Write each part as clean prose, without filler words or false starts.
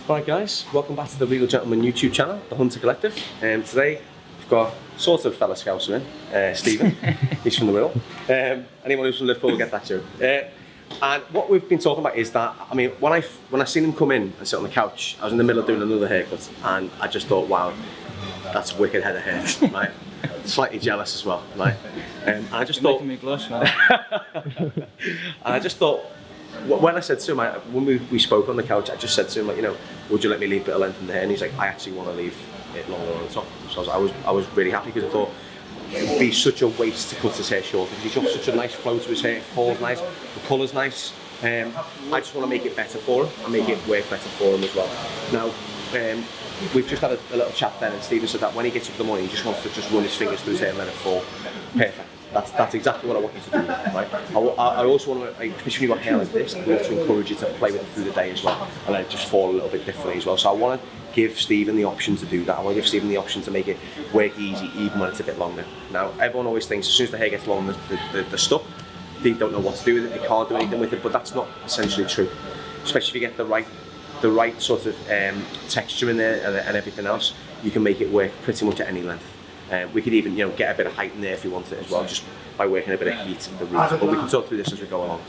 Right guys, welcome back to the Regal Gentleman YouTube channel, the Hunter Collective. Today we've got sort of fellow scouser in, Stephen, he's from the Regal. Anyone who's from Liverpool will get that joke. And what we've been talking about is that, I mean, when I seen him come in and sit on the couch, I was in the middle of doing another haircut and I just thought, wow, that's a wicked head of hair, right? Slightly jealous as well, right? And I just thought... You're making me blush, man. And I just thought, when I said to him, when we spoke on the couch, I just said to him, like, you know, would you let me leave a bit of length in the hair? And he's like, I actually want to leave it longer on the top. So I was really happy because I thought it would be such a waste to cut his hair short. He's got such a nice flow to his hair, it falls nice, the colour's nice. I just want to make it better for him and make it work better for him as well. Now, we've just had a little chat then, and Stephen said that when he gets up in the morning, he just wants to just run his fingers through his hair and let it fall. Perfect. That's exactly what I want you to do, right? I also want to, especially when you've got hair like this, I want to encourage you to play with it through the day as well, and let it just fall a little bit differently as well. So I want to give Stephen the option to do that. I want to give Stephen the option to make it work easy, even when it's a bit longer. Now, everyone always thinks as soon as the hair gets long, they're stuck. They don't know what to do with it, they can't do anything with it, but that's not essentially true. Especially if you get the right sort of texture in there and everything else, you can make it work pretty much at any length. We could even, you know, get a bit of height in there if you want it as well, just by working a bit of heat at the root. But we can talk through this as we go along.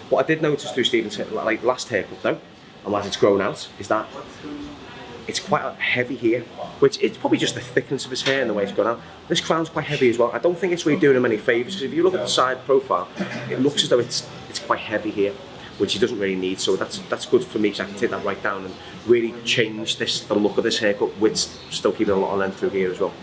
What I did notice through Stephen's like last haircut though, and as it's grown out, is that it's quite heavy here, which it's probably just the thickness of his hair and the way it's gone out. This crown's quite heavy as well. I don't think it's really doing him any favours, because if you look at the side profile, it looks as though it's quite heavy here, which he doesn't really need. So that's good for me, because I can take that right down and really change the look of this haircut with still keeping a lot of length through here as well.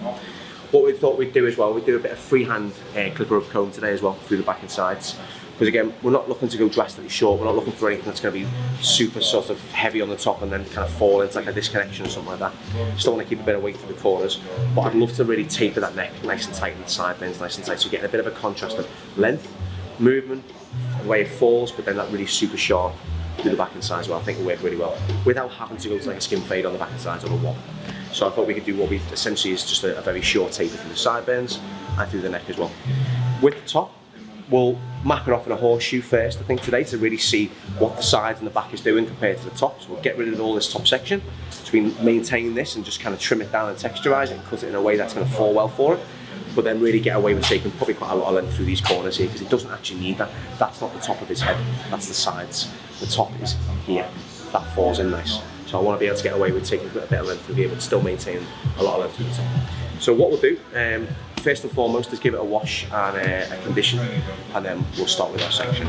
What we thought we'd do as well, we'd do a bit of freehand clipper over comb today as well, through the back and sides. Because again, we're not looking to go drastically short, we're not looking for anything that's going to be super sort of heavy on the top and then kind of fall into like a disconnection or something like that. Still want to keep a bit of weight through the corners, but I'd love to really taper that neck nice and tight and the side bends nice and tight, so you're getting a bit of a contrast of length, movement, the way it falls, but then that really super sharp through the back and sides as well. I think it worked really well, without having to go to like a skin fade on the back and sides or a wop. So I thought we could do what we essentially is just a very short taper through the sideburns and through the neck as well. With the top, we'll map it off in a horseshoe first, I think, today, to really see what the sides and the back is doing compared to the top. So we'll get rid of all this top section, so we maintain this and just kind of trim it down and texturise it and cut it in a way that's going to fall well for it. But then really get away with taking probably quite a lot of length through these corners here, because it doesn't actually need that. That's not the top of his head, that's the sides. The top is here, that falls in nice. So I want to be able to get away with taking a bit of length through here, but still maintain a lot of length through the top. So what we'll do, first and foremost, is give it a wash and a condition, and then we'll start with our section.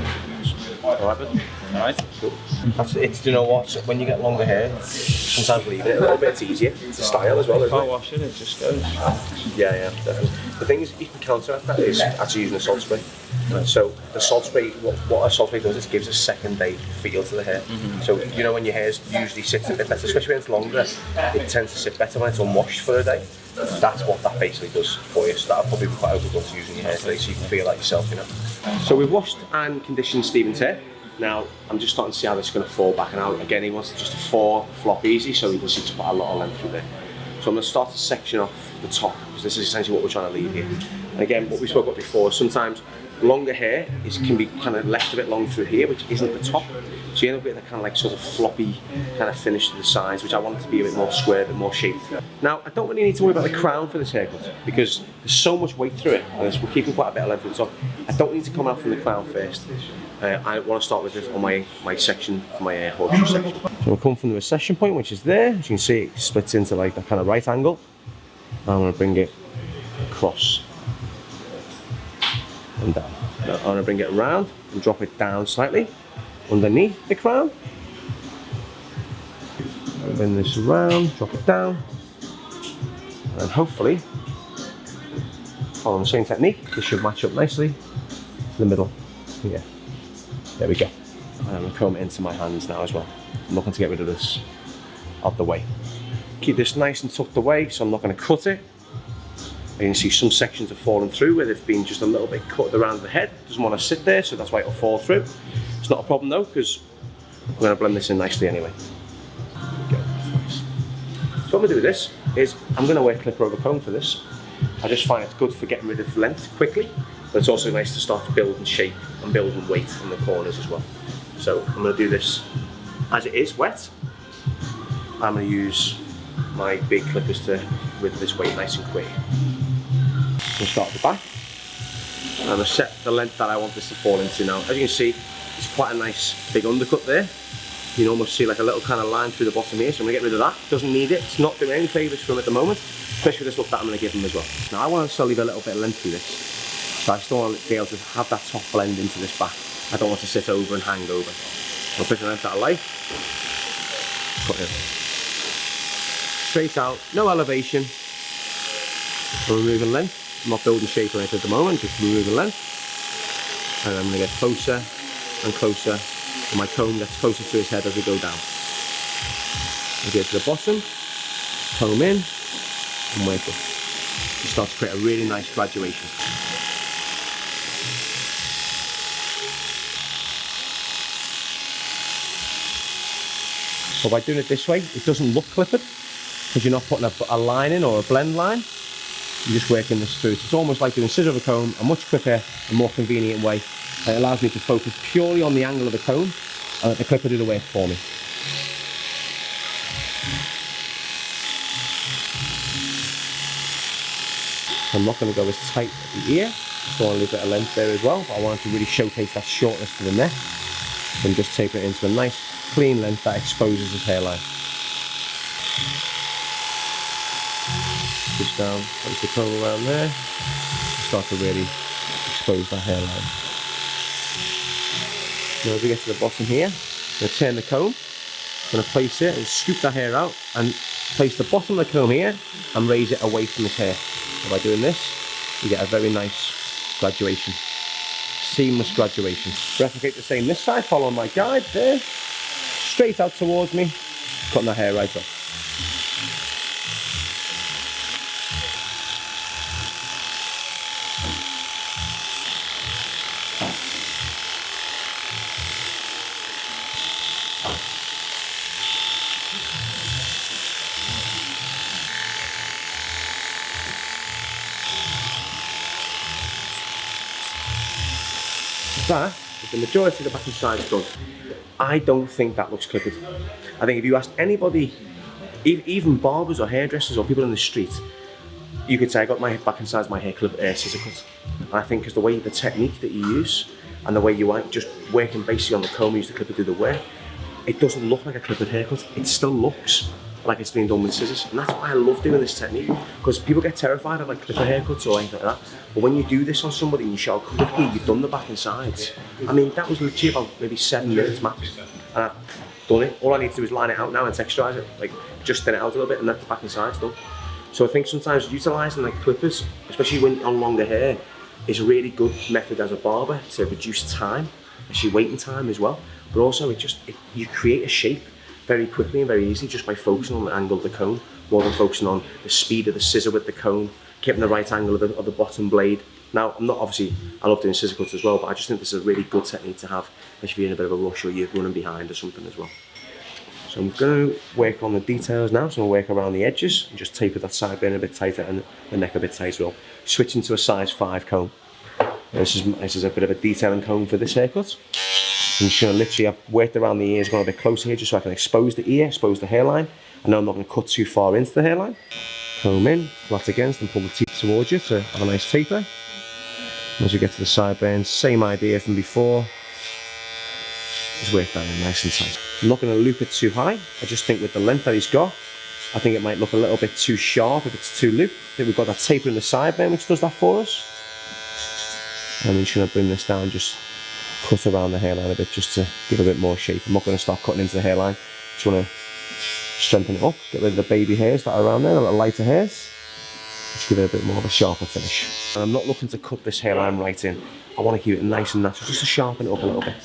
Alright, bud? Alright. Cool. That's it. You know what? When you get longer hair, sometimes leaving it a little bit, it's easier. It's a style as well, isn't it? If I wash it just goes. Yeah, definitely. The thing is, you can counteract that is actually using a salt spray. Right. So the salt spray, what a salt spray does is gives a second day feel to the hair. So you know when your hair usually sits a bit better, especially when it's longer, it tends to sit better when it's unwashed for a day. That's what that basically does for you. So that'll probably be quite overdone to using your hair today, so you can feel like yourself, you know. So we've washed and conditioned Stephen's hair. Now I'm just starting to see how this is going to fall back and out. Again, he wants it just to flop easy, so he doesn't see quite a lot of length through there. So I'm going to start to section off the top, because this is essentially what we're trying to leave here. And again, what we spoke about before, sometimes longer hair can be kind of left a bit long through here, which isn't the top. So you end up with a kind of like sort of floppy kind of finish to the sides, which I want it to be a bit more square, a bit more shaped. Now, I don't really need to worry about the crown for this haircut, because there's so much weight through it, and we're keeping quite a bit of length at the top. I don't need to come out from the crown first. I want to start with this on my section, for my horseshoe section. So we'll come from the recession point, which is there. As you can see, it splits into like that kind of right angle. And I'm going to bring it across and down. Now I'm going to bring it around and drop it down slightly underneath the crown. Bring this around, drop it down, and hopefully, following the same technique, this should match up nicely to the middle. Yeah, there we go. And I'm going to comb it into my hands now as well. I'm looking to get rid of this out of the way. Keep this nice and tucked away, so I'm not going to cut it. You can see some sections have fallen through where they've been just a little bit cut around the head. It doesn't want to sit there, so that's why it'll fall through. It's not a problem though, because we're going to blend this in nicely anyway. There we go. Nice. So what I'm going to do with this is I'm going to wear clipper over comb for this. I just find it's good for getting rid of length quickly, but it's also nice to start to build and shape and build and weight in the corners as well. So I'm going to do this as it is wet, I'm going to use my big clippers to width this weight nice and quick. We'll start at the back. I'm going to set the length that I want this to fall into now. As you can see, it's quite a nice big undercut there. You can almost see like a little kind of line through the bottom here, so I'm going to get rid of that. Doesn't need it. It's not doing any favours for him at the moment, especially with this look that I'm going to give him as well. Now I want to still leave a little bit of length through this, so I still want to be able to have that top blend into this back. I don't want to sit over and hang over. I'll pick the length that I like. Put it straight out, no elevation. I'm removing length. I'm not building shape on it at the moment, just removing length. And I'm going to get closer and closer, and my comb gets closer to his head as we go down. We get to the bottom, comb in, and work up. You start to create a really nice graduation. But by doing it this way, it doesn't look clippered, because you're not putting a line in or a blend line. You're just working this through. So it's almost like doing scissor of a comb, a much quicker and more convenient way. It allows me to focus purely on the angle of the comb and let the clipper do the work for me. I'm not going to go as tight at the ear, so I want a little bit of length there as well, but I want to really showcase that shortness to the neck. And just taper it into a nice clean length that exposes his hairline. Push down, place the comb around there, start to really expose that hairline. Now as we get to the bottom here, I'm going to turn the comb, I'm going to place it and scoop that hair out and place the bottom of the comb here and raise it away from his hair. And by doing this, you get a very nice graduation, seamless graduation. Replicate the same this side, following my guide there, straight out towards me, cutting the hair right off. That is the majority of the back and sides done. I don't think that looks clipped. I think if you asked anybody, even barbers or hairdressers or people in the street, you could say I got my back and sides, my hair clip, scissor cut. And I think because the way, the technique that you use and the way you are just working basically on the comb, you use the clipper to do the work, it doesn't look like a clipped haircut. It still looks like it's being done with scissors, and that's why I love doing this technique, because people get terrified of like clipper haircuts or anything like that, but when you do this on somebody and you show how quickly you've done the back and sides, I mean that was literally about maybe 7 minutes max, and I've done it. All I need to do is line it out now and texturize it, like just thin it out a little bit, and that's the back and sides done. So I think sometimes utilising like clippers, especially when on longer hair, is a really good method as a barber to reduce time, actually waiting time as well, but also you create a shape very quickly and very easily just by focusing on the angle of the comb, more than focusing on the speed of the scissor with the comb, keeping the right angle of the bottom blade. Now, I'm not obviously, I love doing scissor cuts as well, but I just think this is a really good technique to have, especially if you're in a bit of a rush or you're running behind or something as well. So I'm going to work on the details now, so I'm going to work around the edges and just taper that sideburn a bit tighter and the neck a bit tighter as well. Switching to a size 5 comb. This is a bit of a detailing comb for this haircut. I'm just going to literally, I've worked around the ears, going a bit closer here just so I can expose the ear, expose the hairline. I know I'm not going to cut too far into the hairline. Comb in, flat against, and pull the teeth towards you to have a nice taper. As we get to the sideburns, same idea from before. Just work that in nice and tight. I'm not going to loop it too high. I just think with the length that he's got, I think it might look a little bit too sharp if it's too looped. I think we've got that taper in the sideburn which does that for us. And I'm just going to bring this down, just cut around the hairline a bit just to give a bit more shape. I'm not going to start cutting into the hairline. Just want to strengthen it up, get rid of the baby hairs that are around there, the little lighter hairs. Just give it a bit more of a sharper finish. And I'm not looking to cut this hairline right in. I want to keep it nice and natural, just to sharpen it up a little bit.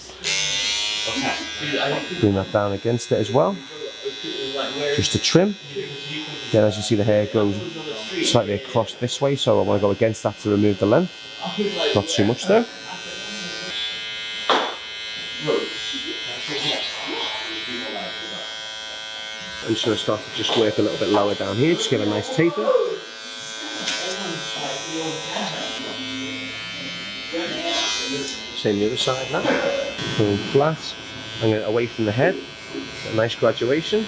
Bring that down against it as well, just to trim. Then as you see the hair goes slightly across this way, so I want to go against that to remove the length. Not too much though. I'm just going to start to just work a little bit lower down here, just give a nice taper. Same the other side now. Going flat, I'm going away from the head, a nice graduation.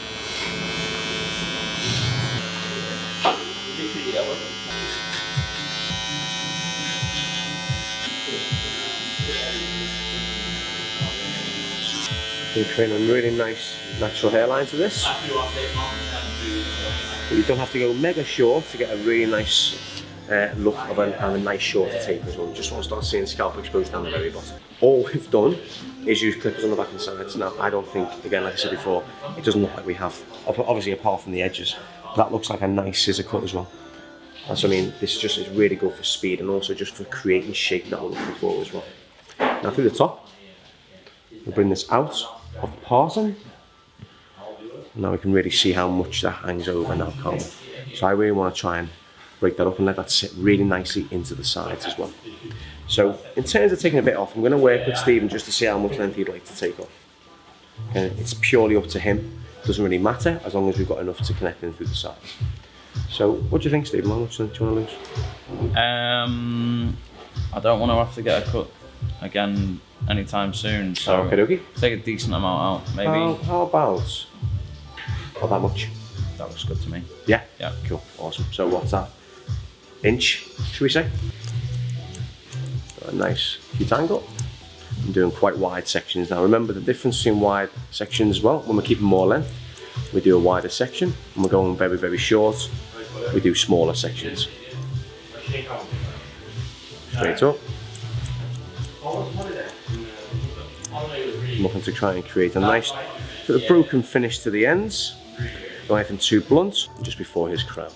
We're creating a really nice natural hairline to this. But you don't have to go mega short to get a really nice look of a nice shorter tape as well. You just want to start seeing scalp exposed down the very bottom. All we've done is use clippers on the back and sides. Now, I don't think, again, like I said before, it doesn't look like we have, obviously apart from the edges, that looks like a nice scissor cut as well. That's what I mean, this just is really good for speed and also just for creating shape that we're looking for as well. Now through the top, we'll bring this out of the parting. Now we can really see how much that hangs over now, can't we? So I really want to try and break that up and let that sit really nicely into the sides as well. So in terms of taking a bit off, I'm going to work with Stephen just to see how much length he'd like to take off. And it's purely up to him. It doesn't really matter as long as we've got enough to connect in through the sides. So what do you think, Stephen? How much length do you want to lose? I don't want to have to get a cut again anytime soon. So okay. Take a decent amount out, maybe. How about not that much? That looks good to me. Yeah? Yeah. Cool, awesome. So what's that? Inch, should we say? A nice cute angle. I'm doing quite wide sections now. Remember the difference between wide sections as well. When we're keeping more length, we do a wider section. When we're going very, very short, we do smaller sections. Straight up. I'm looking to try and create a nice sort of broken finish to the ends. Not anything too blunt, just before his crown.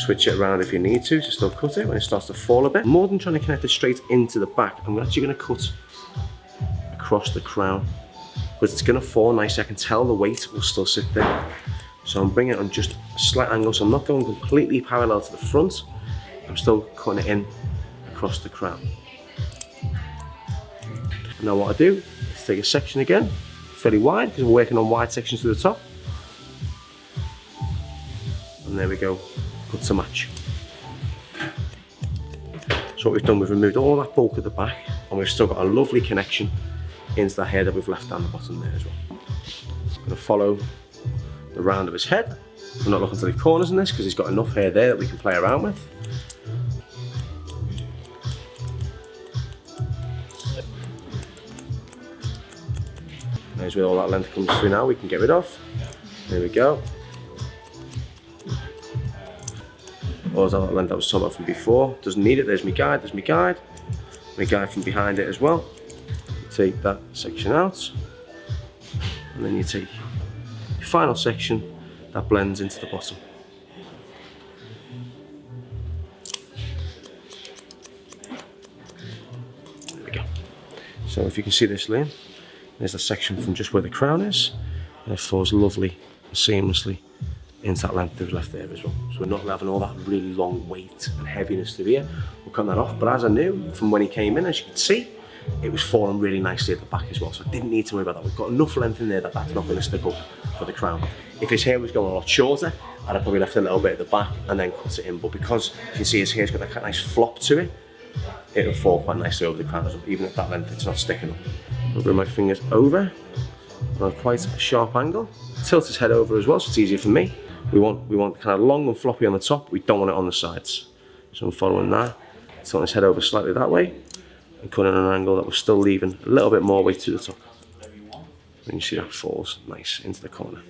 Switch it around if you need to still cut it when it starts to fall a bit. More than trying to connect it straight into the back, I'm actually going to cut across the crown because it's going to fall nice. I can tell the weight will still sit there. So I'm bringing it on just a slight angle, so I'm not going completely parallel to the front. I'm still cutting it in across the crown. And now what I do is take a section again, fairly wide because we're working on wide sections to the top. And there we go. To match. So what we've done, we've removed all that bulk at the back and we've still got a lovely connection into the hair that we've left down the bottom there as well. I'm going to follow the round of his head. I'm not looking to leave corners in this because he's got enough hair there that we can play around with. There's where all that length comes through now, we can get rid of. There we go. Or is that length that was talking about from before? Doesn't need it, there's my guide, there's my guide. My guide from behind it as well. You take that section out. And then you take your final section that blends into the bottom. There we go. So if you can see this, Liam, there's the section from just where the crown is. And it falls lovely and seamlessly into that length that was left there as well. So we're not having all that really long weight and heaviness through here. We'll cut that off, but as I knew from when he came in, as you can see, it was falling really nicely at the back as well. So I didn't need to worry about that. We've got enough length in there that that's not going to stick up for the crown. If his hair was going a lot shorter, I'd have probably left a little bit at the back and then cut it in. But because you can see his hair's got that kind of nice flop to it, it'll fall quite nicely over the crown as well. Even at that length, it's not sticking up. I'll bring my fingers over on quite a sharp angle. Tilt his head over as well, so it's easier for me. We want kind of long and floppy on the top, we don't want it on the sides. So I'm following that, tilting his head over slightly that way, and cutting an angle that was still leaving a little bit more weight to the top. And you see that falls nice into the corner.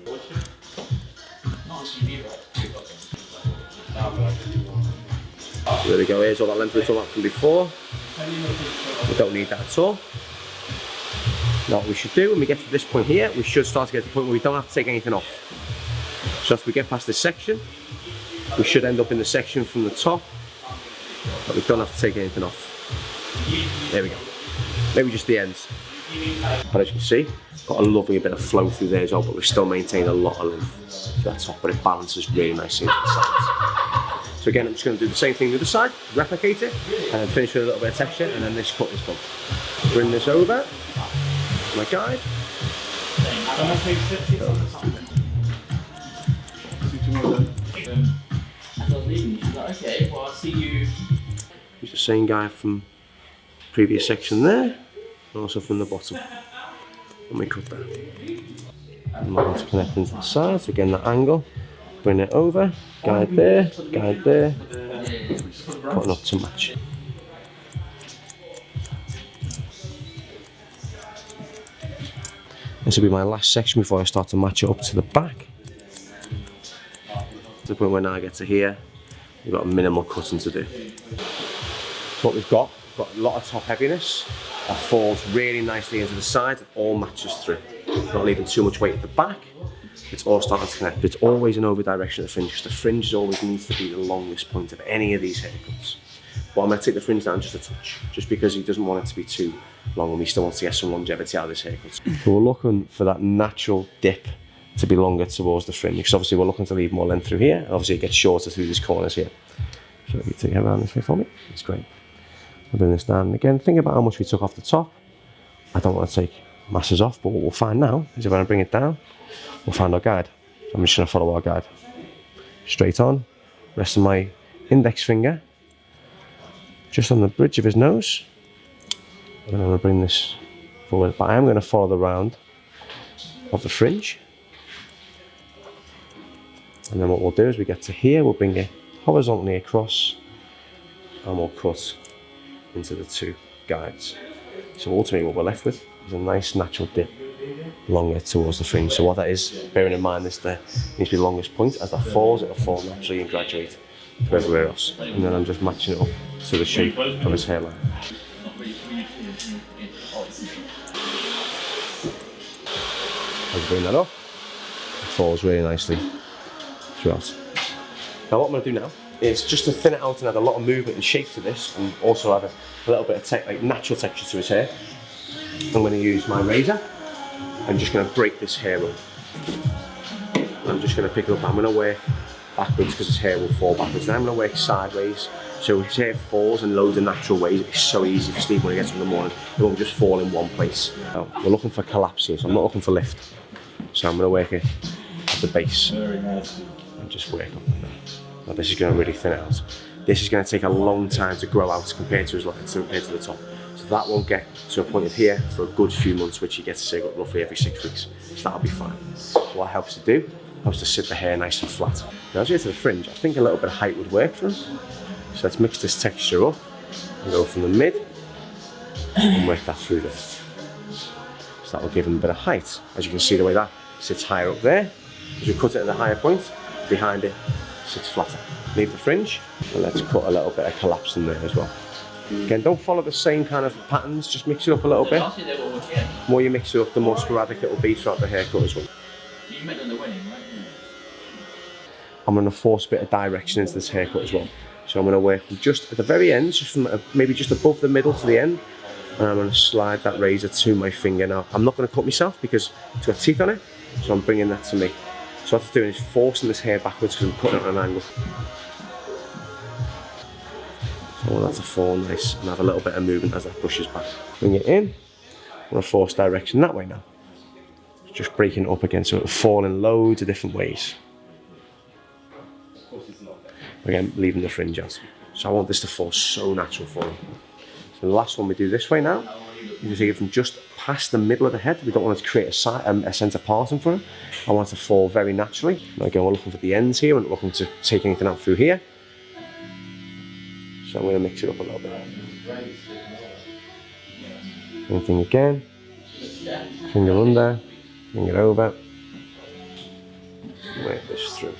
There we go, here's all that length we talked about from before. We don't need that at all. Now what we should do when we get to this point here, we should start to get to the point where we don't have to take anything off. So if we get past this section, we should end up in the section from the top, but we don't have to take anything off. There we go. Maybe just the ends. But as you can see, got a lovely bit of flow through there as well, but we've still maintained a lot of length to that top, but it balances really nicely into the sides. So again, I'm just going to do the same thing to the other side, replicate it, and then finish with a little bit of texture, and then this cut is done. Bring this over, my guide. Okay, well, I'll see you. He's the same guy from previous section there, and also from the bottom. Let me cut that. I'm looking to connect into the sides, again that angle bring it over, guide there, putting up to match. This will be my last section before I start to match it up to the back. To the point where now I get to here, we've got a minimal cutting to do. So what we've got a lot of top heaviness that falls really nicely into the sides and all matches through. Not leaving too much weight at the back. It's all starting to connect, but it's always an over direction of the fringe, because the fringe always needs to be the longest point of any of these haircuts. But I'm going to take the fringe down just a touch, just because he doesn't want it to be too long and he still wants to get some longevity out of this haircut. So we're looking for that natural dip to be longer towards the fringe, because obviously we're looking to leave more length through here, and obviously it gets shorter through these corners here. So if you take it around this way for me, it's great. I'll bring this down, and again, think about how much we took off the top. I don't want to take masses off, but what we'll find now is if I bring it down, we'll find our guide. So I'm just going to follow our guide. Straight on, rest of my index finger just on the bridge of his nose. And I'm going to bring this forward, but I am going to follow the round of the fringe. And then what we'll do is we get to here, we'll bring it horizontally across and we'll cut into the two guides. So ultimately what we're left with is a nice natural dip longer towards the fringe. So what that is, bearing in mind this there needs to be the longest point. As that falls, it'll fall naturally and graduate to everywhere else. And then I'm just matching it up to the shape of his hairline. As I bring that up, it falls really nicely throughout. Now what I'm going to do now is just to thin it out and add a lot of movement and shape to this, and also add a little bit of natural texture to his hair. I'm going to use my razor. I'm just going to break this hair up. I'm just going to pick it up. I'm going to work backwards because his hair will fall backwards. Then I'm going to work sideways so his hair falls in loads of natural ways. It's so easy for Steve when he gets up in the morning. It won't just fall in one place. Now, we're looking for collapse here, so I'm not looking for lift. So I'm going to work it at the base. Very nice. And just work up like that. Now this is going to really thin it out. This is going to take a long time to grow out compared to the top. So that won't get to a point of here for a good few months, which he gets to say roughly every 6 weeks. So that'll be fine. What it helps to do, helps to sit the hair nice and flat. Now as we get to the fringe, I think a little bit of height would work for him. So let's mix this texture up and go from the mid and work that through there. So that will give him a bit of height. As you can see the way that sits higher up there. As we cut it at a higher point, behind it sits flatter. Leave the fringe and let's cut a little bit of collapse in there as well. Again, don't follow the same kind of patterns, just mix it up a little bit. The more you mix it up, the more sporadic it will be throughout the haircut as well. You meant on the wedding, right? I'm going to force a bit of direction into this haircut as well. So I'm going to work from just at the very end, just from maybe just above the middle to the end, and I'm going to slide that razor to my finger. Now, I'm not going to cut myself because it's got teeth on it, so I'm bringing that to me. So what I'm doing is forcing this hair backwards because I'm cutting it at an angle. So I want that to fall nice and have a little bit of movement as that pushes back. Bring it in. I'm going to force direction that way now. Just breaking it up again so it'll fall in loads of different ways. Again, leaving the fringe out. So I want this to fall so natural for him. So the last one we do this way now. You just take it from just past the middle of the head. We don't want it to create a centre parting for him. I want it to fall very naturally. Now again, we're looking for the ends here. We're not looking to take anything out through here. So I'm going to mix it up a little bit. Same thing again. Finger under, finger over. Work this through.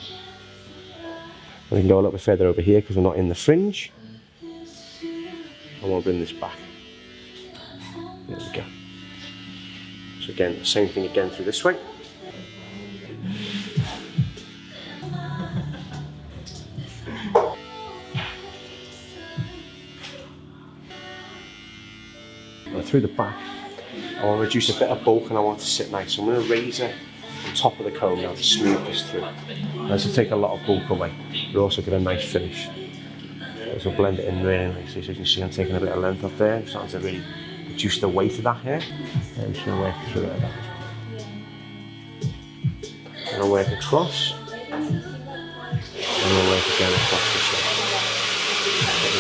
We can go a little bit further over here because we're not in the fringe. I want to bring this back. There we go. So again, the same thing again through this way. And through the back, I want to reduce a bit of bulk and I want it to sit nice. So I'm going to razor on top of the comb now to smooth this through. This will take a lot of bulk away, but also get a nice finish. This will blend it in really nicely. So you can see I'm taking a bit of length off there. I'm starting to really reduce the weight of that hair. And I'm just going to work through it like that. And I'll work across. And I'll work again across this way.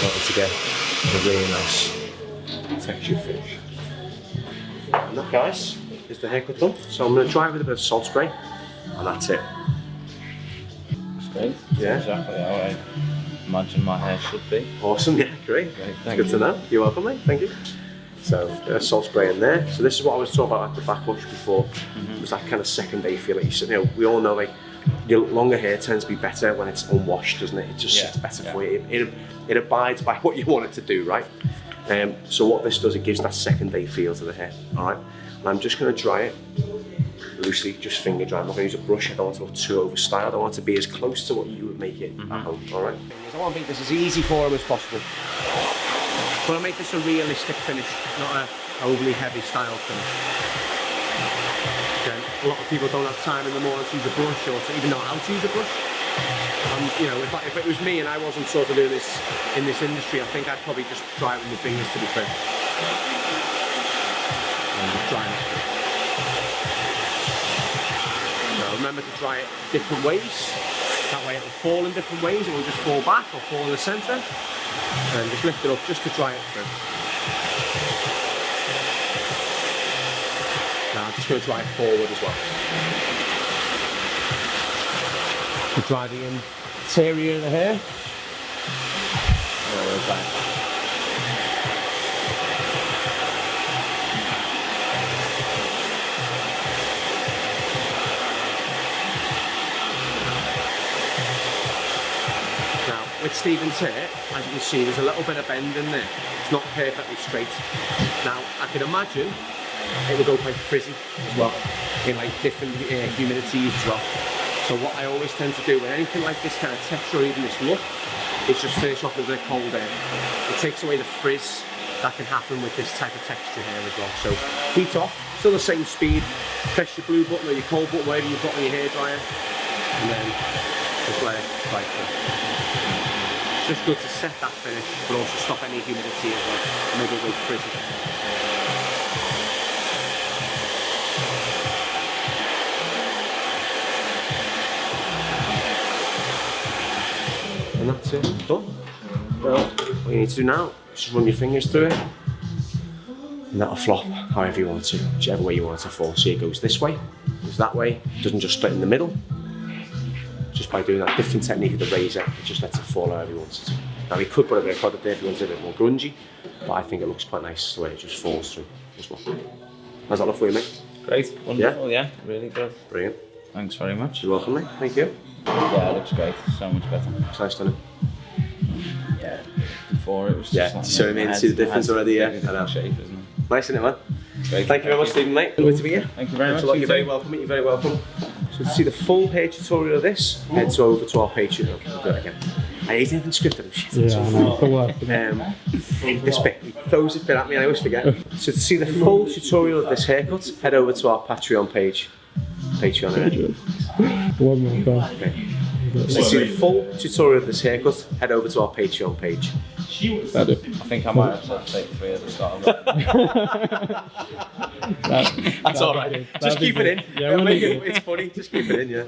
Get it together. A really nice texture finish. And that, guys, is the haircut done. So I'm going to dry it with a bit of salt spray. And that's it. great. Yeah. Exactly how I imagine my hair should be. Awesome, yeah, great. Thank Good you. to know. You're welcome, mate. Thank you. So, salt spray in there. So this is what I was talking about at the back wash before. It was that kind of second day feel. Like you know, we all know like your longer hair tends to be better when it's unwashed, doesn't it? It just sits better for you. It abides by what you want it to do, right? So what this does, it gives that second day feel to the hair. All right. And I'm just going to dry it loosely, just finger dry. I'm not going to use a brush. I don't want to look too overstyled. I want it to be as close to what you would make it at home. All right. I want to make this as easy for him as possible. I want to make this a realistic finish, not a overly heavy style finish. Again, a lot of people don't have time in the morning to use a brush or to even know how to use a brush. You know, if it was me and I wasn't sort of doing this in this industry, I think I'd probably just dry it with my fingers, to be fair. And just dry it. Now remember to dry it different ways. That way it will fall in different ways. It will just fall back or fall in the centre. And just lift it up just to dry it through. Now I'm just going to dry it forward as well. To dry the interior of the hair. There we go. Now, with Stephen's hair, as you can see, there's a little bit of bend in there. It's not perfectly straight. Now, I can imagine it will go quite frizzy as well, in like different humidities as well. So what I always tend to do with anything like this kind of texture or even this look is just finish off with a cold air. It takes away the frizz that can happen with this type of texture here as well. So heat off, still the same speed, press your blue button or your cold button, whatever you've got on your hairdryer, and then just let it dry through. It's just good to set that finish, but also stop any humidity as well, make it go frizzy. And that's it, done. Well, what you need to do now is just run your fingers through it, and that'll flop however you want to, whichever way you want it to fall. See, it goes this way, goes that way, it doesn't just split in the middle. Just by doing that different technique of the razor, it just lets it fall however you want it to. Now we could put a bit of product there if you want it a bit more grungy, but I think it looks quite nice the way it just falls through as well. How's that look for you, mate? Great, wonderful, yeah, really good. Brilliant. Thanks very much. You're welcome, mate. Thank you. Yeah, it looks great, so much better. It's nice, doesn't it? Yeah, before it was just Yeah, like, so I mean, see the difference already, yeah. I know. Shape, isn't it? Nice, isn't it, man? Great. Thank you very much, Stephen, mate. Good to be here. Thank you very much. You're very welcome, mate. You're very welcome. So to see the full hair tutorial of this, head over to our Patreon. Okay, we'll do it again. I hate anything scripted and shit. Yeah, I know. For work. This bit, he throws this bit at me and I always forget. So to see the full tutorial of this haircut, head over to our Patreon page. Patreon. One more time. Okay. So to see the full tutorial of this haircut, head over to our Patreon page. That'll do. I think I might have said take 3 at the start of it. That's alright. Just keep it in. Yeah, we'll Make leave it's funny. Just keep it in, yeah.